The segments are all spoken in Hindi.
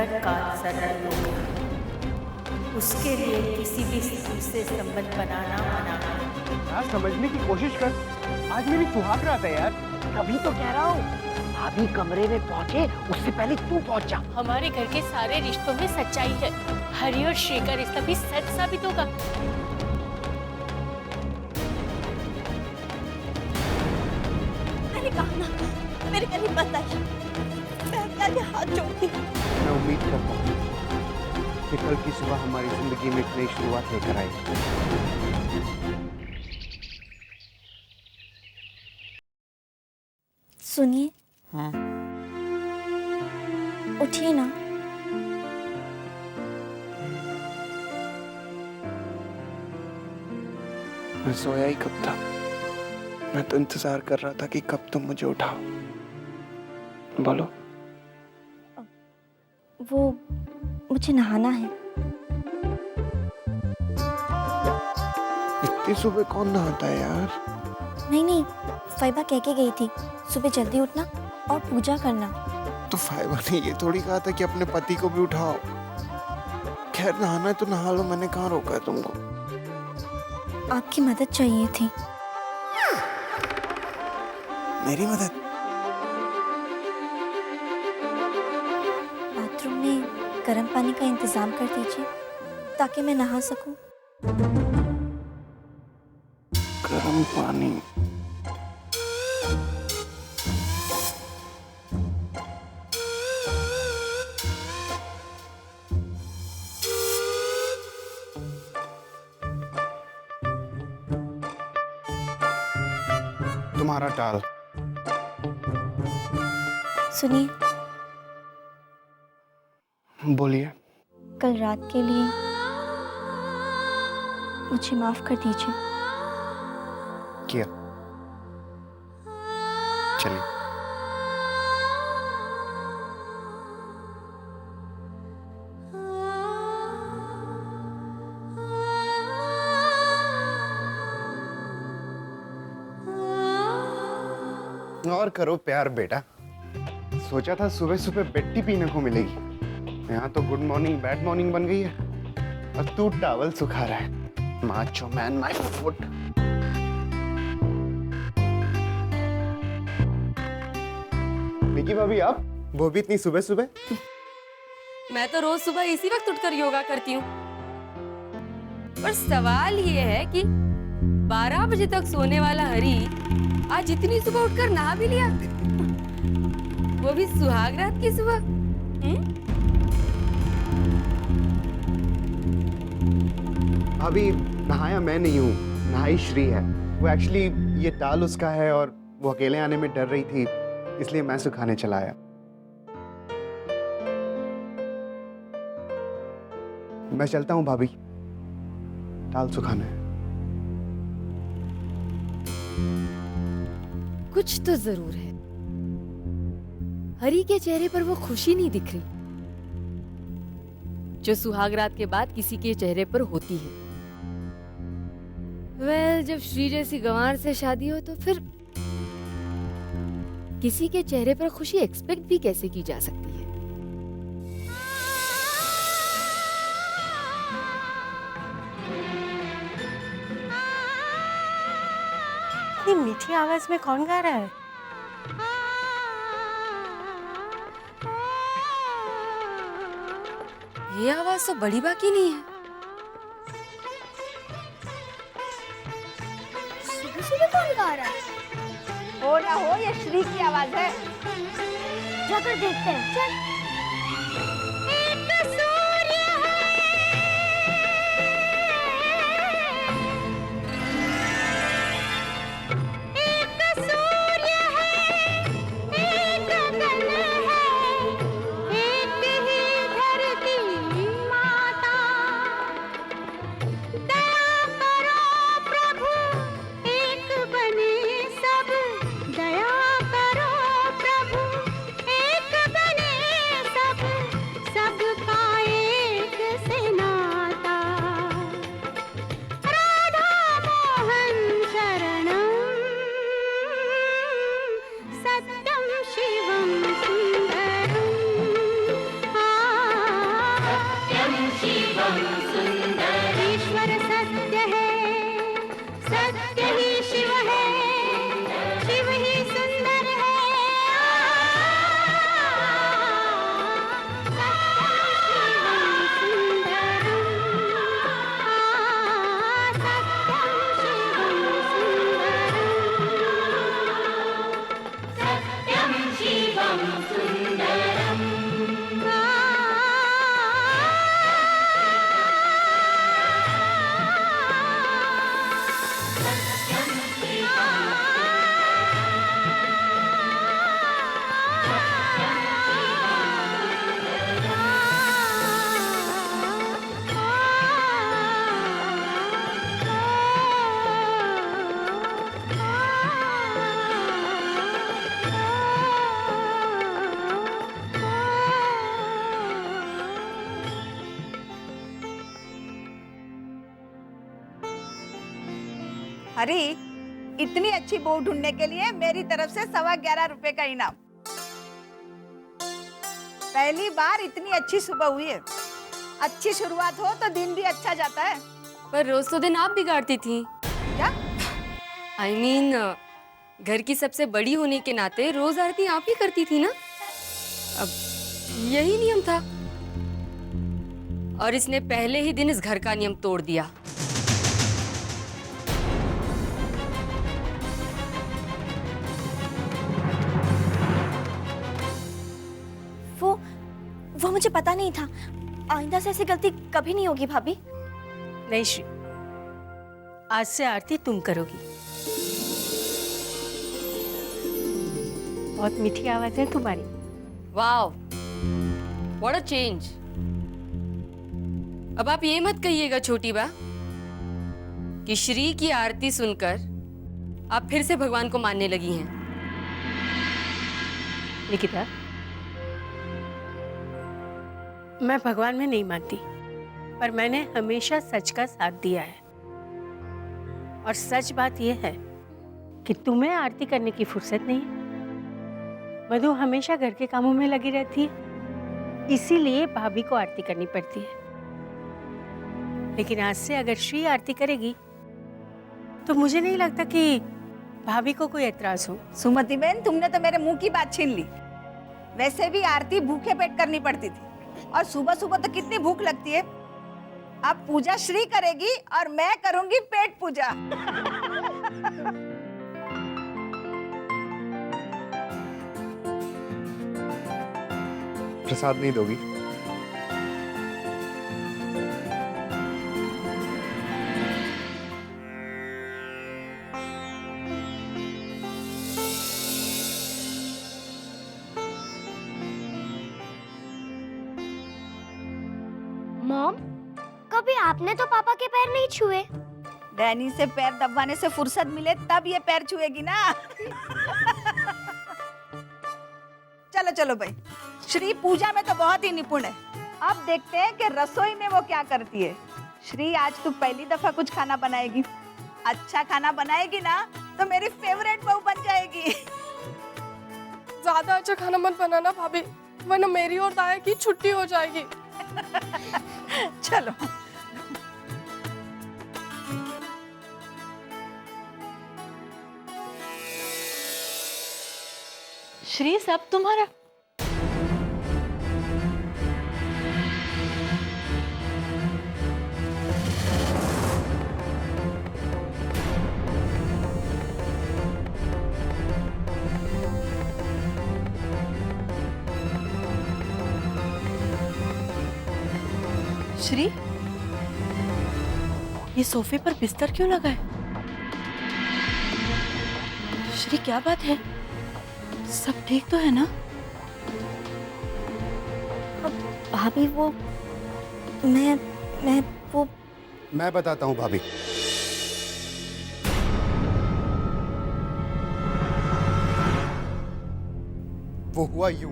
संकट काल सरल लोग, उसके लिए किसी भी स्त्री से संबंध बनाना मना है। यार समझने की कोशिश कर, आज मेरी सुहाग रात है यार। तभी तो कह रहा हूँ, भाभी कमरे में पहुँचे उससे पहले तू पहुँच जा। हमारे घर के सारे रिश्तों में सच्चाई है, हरि और श्री का रिश्ता भी सच साबित होगा। मैंने कहा ना, मेरे करीब मत आइए, मैं आगे हाथ जोड़ती हूँ। मैं उम्मीद करता हूँ कि कल की सुबह हमारी जिंदगी में एक नई शुरुआत लेकर आएगी। सुनिए। हाँ। उठिए ना। मैं सोया ही कब था? मैं तो इंतजार कर रहा था कि कब तुम मुझे उठाओ। बोलो। वो मुझे नहाना है। इतनी सुबह कौन नहाता है यार? नहीं नहीं, फाइबा कह के गई थी सुबह जल्दी उठना और पूजा करना। तो फाइबा ने ये थोड़ी कहा था कि अपने पति को भी उठाओ। खैर नहाना है तो नहा लो, मैंने कहाँ रोका है तुमको। आपकी मदद चाहिए थी। मेरी मदद? बाथरूम में गर्म पानी का इंतजाम कर दीजिए ताकि मैं नहा सकूं। गर्म पानी? तुम्हारा टाल। सुनिए। बोलिए। कल रात के लिए मुझे माफ कर दीजिए। किया। चलिए। और करो प्यार बेटा। सोचा था सुबह सुबह बेटी पीने को मिलेगी, यहाँ तो गुड मॉर्निंग बैड मॉर्निंग बन गई है। और तू टॉवल सुखा रहा है। Macho man my foot. Nikki भाभी आप, वो भी इतनी सुबह सुबह? मैं तो रोज सुबह इसी वक्त उठकर योगा करती हूँ। पर सवाल ये है कि 12 बजे तक सोने वाला हरी आज इतनी सुबह उठकर नहा भी लिया, वो भी सुहाग रात की सुबह। अभी नहाया मैं नहीं हूँ, नहाई श्री है। वो एक्चुअली ये टाल उसका है और वो अकेले आने में डर रही थी, इसलिए मैं सुखाने चला आया। मैं चलता हूँ भाभी, टाल सुखाना है। कुछ तो जरूर है, हरी के चेहरे पर वो खुशी नहीं दिख रही जो सुहाग रात के बाद किसी के चेहरे पर होती है। जब श्री जैसी गंवार से शादी हो तो फिर किसी के चेहरे पर खुशी एक्सपेक्ट भी कैसे की जा सकती है। इतनी मीठी आवाज में कौन गा रहा है? ये आवाज तो बड़ी बाकी नहीं है। सुबह कौन गा रहा है? हो ना हो ये श्री की आवाज है। जाकर देखते हैं। चल। हरी, इतनी अच्छी बहू ढूंढने के लिए मेरी तरफ से 11.25 रुपए का इनाम। पहली बार इतनी अच्छी सुबह हुई है। अच्छी शुरुआत हो तो दिन भी अच्छा जाता है। पर रोज तो दिन आप बिगाड़ती थी। क्या? I mean, घर की सबसे बड़ी होने के नाते रोज आरती आप ही करती थी ना। अब यही नियम था और इसने पहले ही दिन इस घर का नियम तोड़ दिया। वो मुझे पता नहीं था। आइंदा से ऐसी गलती कभी नहीं होगी भाभी। नहीं श्री, आज से आरती तुम करोगी। बहुत मीठी आवाज है तुम्हारी। Wow, what a change. अब आप ये मत कहिएगा छोटी बा कि श्री की आरती सुनकर आप फिर से भगवान को मानने लगी हैं। निकिता, मैं भगवान में नहीं मानती, पर मैंने हमेशा सच का साथ दिया है। और सच बात यह है कि तुम्हें आरती करने की फुर्सत नहीं है। मधु हमेशा घर के कामों में लगी रहती है, इसीलिए भाभी को आरती करनी पड़ती है। लेकिन आज से अगर श्री आरती करेगी तो मुझे नहीं लगता कि भाभी को कोई एतराज हो। सुमति बहन, तुमने तो मेरे मुंह की बात छीन ली। वैसे भी आरती भूखे पेट करनी पड़ती थी और सुबह सुबह तो कितनी भूख लगती है। अब पूजा श्री करेगी और मैं करूंगी पेट पूजा। प्रसाद नहीं दोगी? मॉम, कभी आपने तो पापा के पैर नहीं छुए। डैनी से पैर दबाने से फुर्सत मिले तब ये पैर छुएगी ना। चलो चलो भाई, श्री पूजा में तो बहुत ही निपुण है। अब देखते हैं कि रसोई में वो क्या करती है। श्री, आज तू पहली दफा कुछ खाना बनाएगी। अच्छा खाना बनाएगी ना तो मेरी फेवरेट बहू बन जाएगी। ज्यादा अच्छा खाना मत बनाना भाभी, वरना मेरी और दाया की छुट्टी हो जाएगी। चलो। श्री, सब तुम्हारा? श्री, ये सोफे पर बिस्तर क्यों लगा है? श्री, क्या बात है? सब ठीक तो है ना? भाभी वो मैं बताता हूँ भाभी। वो हुआ यूं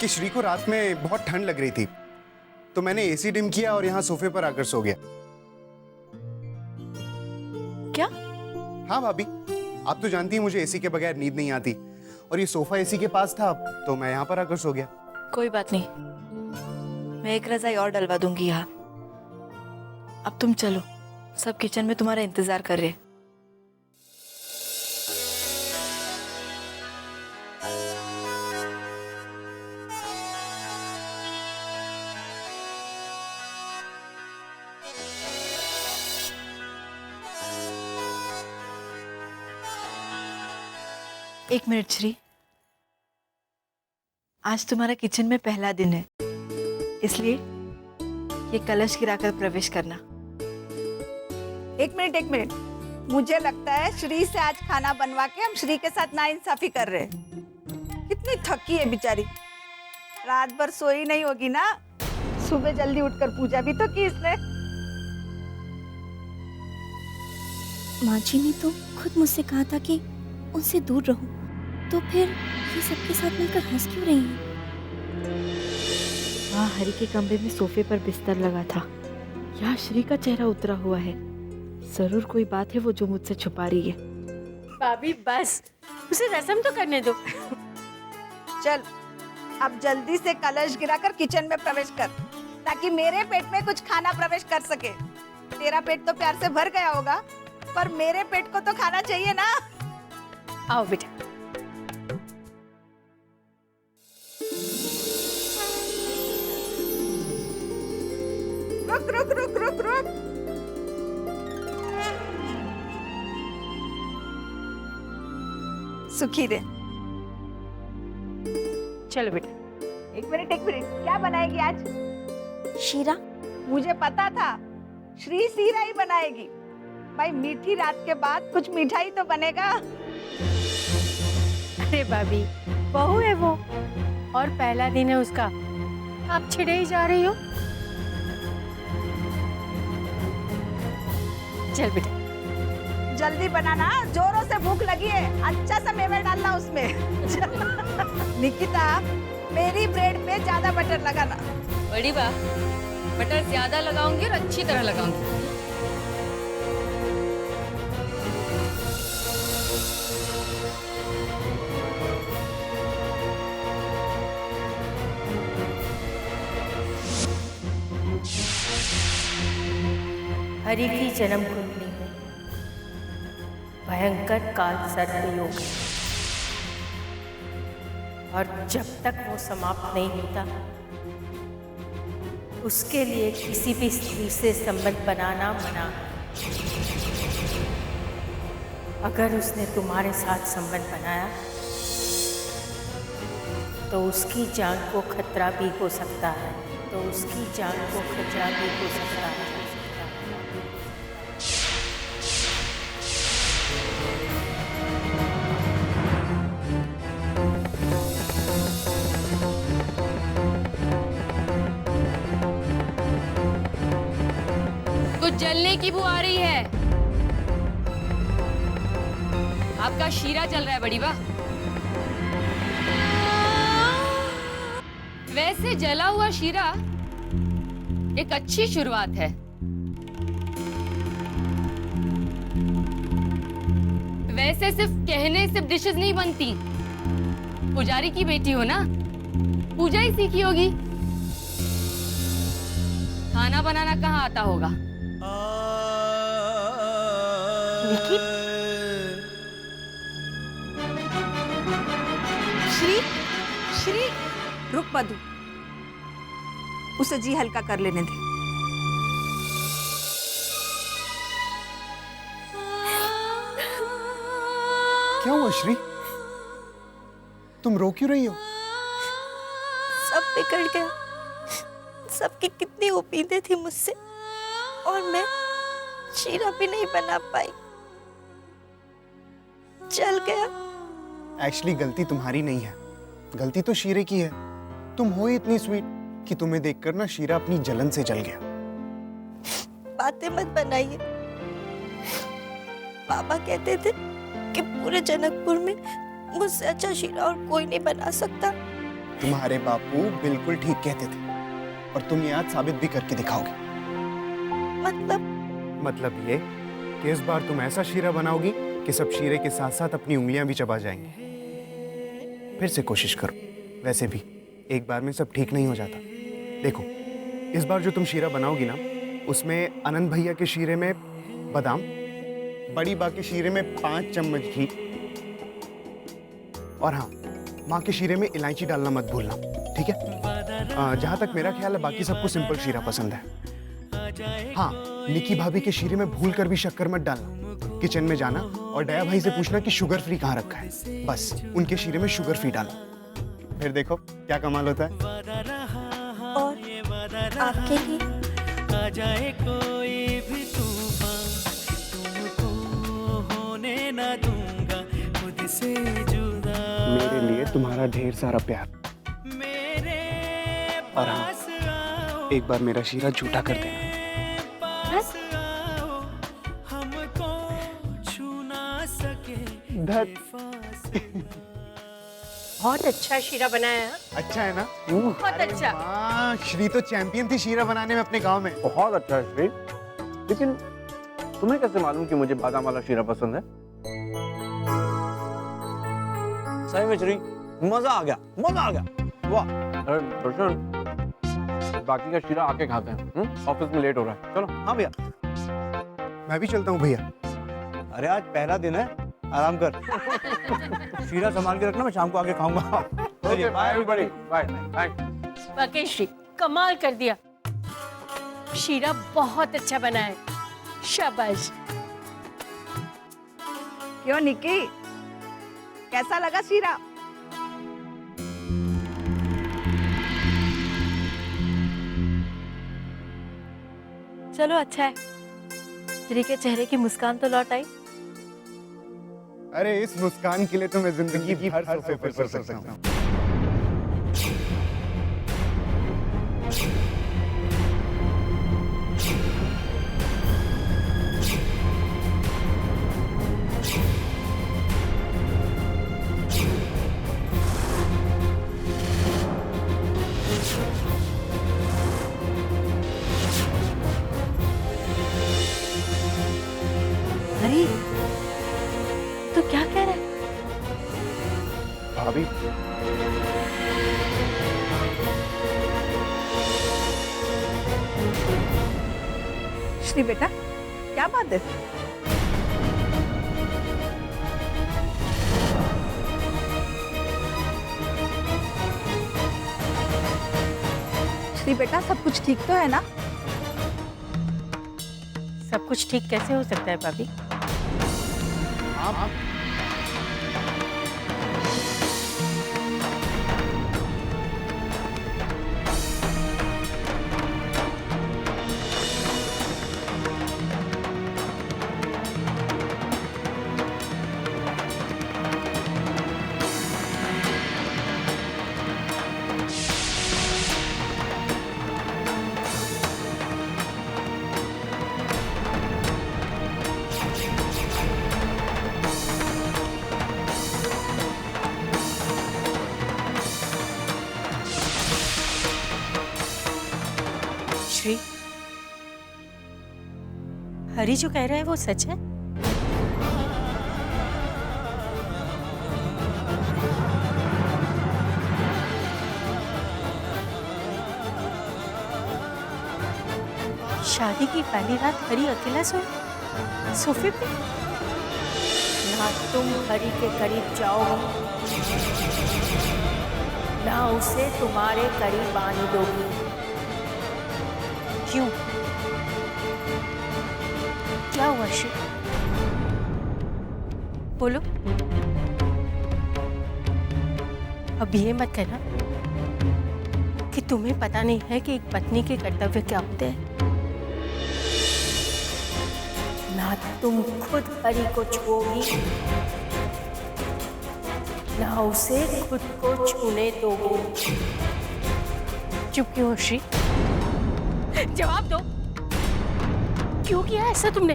कि श्री को रात में बहुत ठंड लग रही थी, तो मैंने एसी डिम किया और यहाँ सोफे पर आकर सो गया। क्या? हाँ भाभी, आप तो जानती हैं मुझे एसी के बगैर नींद नहीं आती, और ये सोफा एसी के पास था तो मैं यहाँ पर आकर सो गया। कोई बात नहीं, मैं एक रजाई और डलवा दूंगी यहाँ। अब तुम चलो, सब किचन में तुम्हारा इंतजार कर रहे हैं। एक मिनट श्री, आज तुम्हारा किचन में पहला दिन है, इसलिए ये कलश गिराकर प्रवेश करना। एक मिनट, मुझे लगता है श्री से आज खाना बनवा के हम श्री के साथ नाइंसाफी कर रहे हैं। कितनी थकी है बेचारी, रात भर सोई नहीं होगी ना। सुबह जल्दी उठकर पूजा भी तो की इसने। माँ जी ने तो खुद मुझसे कहा था कि उनसे दूर रहूं, तो फिर ये सबके साथ मिलकर हंस क्यों रही हैं? वहाँ हरी के कमरे में सोफे पर बिस्तर लगा था, यहाँ श्री का चेहरा उतरा हुआ है। जरूर कोई बात है वो जो मुझसे छुपा रही है। भाभी बस, उसे रस्म तो करने दो। चल अब जल्दी से कलश गिराकर किचन में प्रवेश कर, ताकि मेरे पेट में कुछ खाना प्रवेश कर सके। तेरा पेट तो प्यार से भर गया होगा, पर मेरे पेट को तो खाना चाहिए ना। आओ बेटा। रुक रुक रुक रुक रुक। सुखी रहे। चलो बेटा। एक मिनट क्या बनाएगी आज? शीरा। मुझे पता था श्री सीरा ही बनाएगी। भाई मीठी रात के बाद कुछ मिठाई तो बनेगा। अरे भाभी, बहू है वो, और पहला दिन है उसका, आप छिड़े ही जा रही हो। चल बेटा। जल्दी बनाना, जोरों से भूख लगी है। अच्छा सा मेवा डालना उसमें। निकिता, मेरी ब्रेड पे ज्यादा बटर लगाना। बड़ी बा, बटर ज्यादा लगाऊंगी और अच्छी तरह लगाऊंगी। हरि की जन्म कुंडली में भयंकर काल सर्प योग है, और जब तक वो समाप्त नहीं होता उसके लिए किसी भी स्त्री से संबंध बनाना मना है। अगर उसने तुम्हारे साथ संबंध बनाया तो उसकी जान को खतरा भी हो सकता है, कुछ जलने की बू आ रही है। आपका शीरा जल रहा है बड़ी बा। वैसे जला हुआ शीरा एक अच्छी शुरुआत है। वैसे सिर्फ कहने से डिशेस नहीं बनती। पुजारी की बेटी हो ना, पूजा ही सीखी होगी। खाना बनाना कहाँ आता होगा? निकी, श्री श्री रुक मधु, उसे जी हल्का कर लेने दे। क्या हुआ श्री? तुम रो क्यों रही हो? सब बिगड़ गया। सबकी कितनी उम्मीदें थी मुझसे, और मैं शीरा भी नहीं बना पाई। चल गया। एक्चुअली गलती तुम्हारी नहीं है, गलती तो शीरे की है। तुम हो ही इतनी स्वीट कि तुम्हें देखकर ना शीरा अपनी जलन से जल गया। बातें मत बनाइए। पापा कहते थे कि पूरे जनकपुर में मुझसे अच्छा शीरा और कोई नहीं बना सकता। तुम्हारे बापू बिल्कुल ठीक कहते थे, और तुम ये आज साबित भी करके दिखाओगे। मतलब ये कि इस बार तुम ऐसा शीरा बनाओगी कि सब शीरे के साथ साथ अपनी उंगलियां भी चबा जाएंगे। फिर से कोशिश करो। वैसे भी एक बार में सब ठीक नहीं हो जाता। देखो, इस बार जो तुम शीरा बनाओगी ना, उसमें आनंद भैया के शीरे में बादाम, बड़ी बा के शीरे में 5 चम्मच घी, और हाँ, माँ के शीरे में इलायची डालना मत भूलना, ठीक है? जहाँ तक मेरा ख्याल है बाकी सबको सिंपल शीरा पसंद है। हाँ, निकी भाभी के शीरे में भूल कर भी शक्कर मत डालना। किचन में जाना और दया भाई से पूछना कि शुगर फ्री कहाँ रखा है। बस उनके शीरे में शुगर फ्री डालना, फिर देखो क्या कमाल होता है। और आपके लिए आ जाए कोई भी तूफान, तुमको होने ना दूंगा खुद से जुदा। मेरे लिए तुम्हारा ढेर सारा प्यार। और हाँ, एक बार मेरा शीरा झूठा कर देना। बहुत अच्छा शीरा बनाया है। अच्छा है ना? बहुत अच्छा। श्री तो चैंपियन थी शीरा बनाने में अपने गांव में। बहुत अच्छा है श्री, लेकिन तुम्हें कैसे मालूम कि मुझे बादाम वाला शीरा पसंद है? सही में श्री, मजा आ गया, मजा आ गया। वाह। अरे रोशन, बाकी का शीरा आके खाते हैं। ऑफिस में लेट हो रहा है, चलो। हाँ भैया। मैं भी चलता हूँ भैया। अरे आज पहला दिन है, आराम कर। शीरा संभाल के रखना, मैं शाम को आके खाऊंगा। चलिए, बाय एवरीबॉडी, बाय। थैंक्स। वाकई श्री कमाल कर दिया, शीरा बहुत अच्छा बना है, शाबाश। क्यों निक्की, कैसा लगा शीरा? चलो अच्छा है, श्री के चेहरे की मुस्कान तो लौट आई। अरे इस मुस्कान के लिए तो मैं जिंदगी भर सोफे पर सो सकता हूँ। हरी, तू क्या कह रहा है? भाभी, श्री बेटा, क्या बात है? श्री बेटा, सब कुछ ठीक तो है ना? सब कुछ ठीक कैसे हो सकता है भाभी? श्री, हरी जो कह रहा है वो सच है? शादी की पहली रात हरी अकेला सोए सोफे पे? ना तुम हरी के करीब जाओगी, ना उसे तुम्हारे करीब आने दोगी। क्यों? क्या हुआ श्री? बोलो। अब ये मत कहना कि तुम्हें पता नहीं है कि एक पत्नी के कर्तव्य क्या होते हैं। ना तुम खुद हरी को छूओगी, ना उसे खुद को छूने दोगी। चुप क्यों हो श्री? जवाब दो, क्यों किया ऐसा तुमने?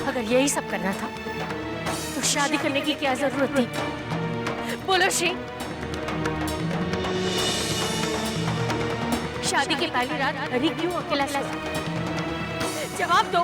अगर यही सब करना था तो शादी करने की क्या जरूरत थी? बोलो श्री। शादी की पहली रात हरी क्यों अकेला सोया? जवाब दो।